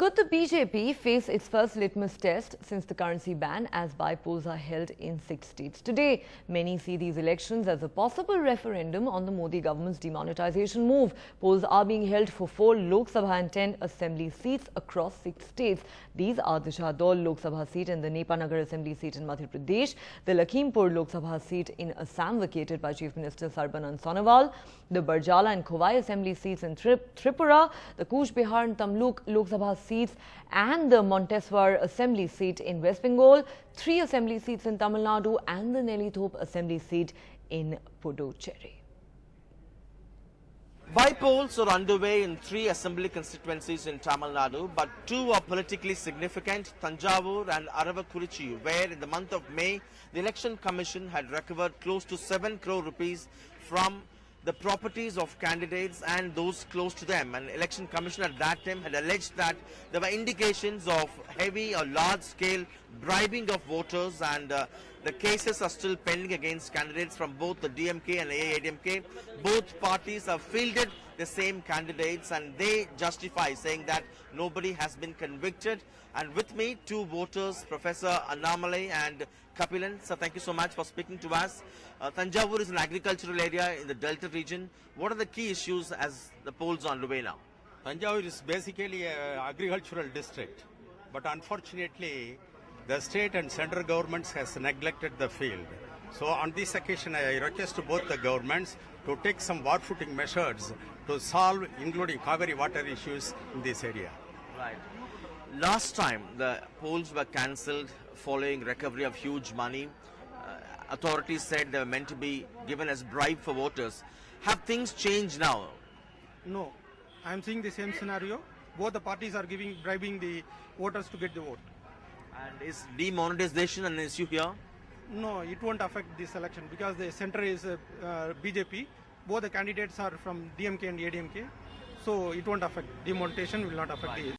Could the BJP face its first litmus test since the currency ban as by-polls are held in 6 states today? Many see these elections as a possible referendum on the Modi government's demonetization move. Polls are being held for 4 Lok Sabha and 10 assembly seats across 6 states. These are the Shahdol Lok Sabha seat and the Nepanagar assembly seat in Madhya Pradesh, the Lakhimpur Lok Sabha seat in Assam vacated by Chief Minister Sarbanand Sonowal, the Barjala and Khowai assembly seats in Tripura, the Cooch Behar and Tamluk Lok Sabha seats and the Monteswar assembly seat in West Bengal, 3 assembly seats in Tamil Nadu and the Nelithop assembly seat in Puducherry. By-polls are underway in 3 assembly constituencies in Tamil Nadu, but 2 are politically significant, Thanjavur and Aravakuruchi, where in the month of May, the Election Commission had recovered close to 7 crore rupees from the properties of candidates and those close to them. And Election Commission at that time had alleged that there were indications of heavy or large-scale bribing of voters, and the cases are still pending against candidates from both the DMK and AIADMK. Both parties have fielded the same candidates and they justify, saying that nobody has been convicted. And with me, 2 voters, Professor Annamalai and Kapilan. So thank you so much for speaking to us. Thanjavur is an agricultural area in the Delta region. What are the key issues as the polls are underway now? Thanjavur is basically an agricultural district, but unfortunately the state and central governments has neglected the field. So on this occasion I request to both the governments to take some war-footing measures to solve including Kaveri water issues in this area. Right. Last time the polls were cancelled following recovery of huge money. Authorities said they were meant to be given as bribe for voters. Have things changed now? No, I am seeing the same scenario. Both the parties are bribing the voters to get the vote. And is demonetization an issue here? No, it won't affect this election because the center is BJP. Both the candidates are from DMK and ADMK. So it won't affect. Demonetization will not affect the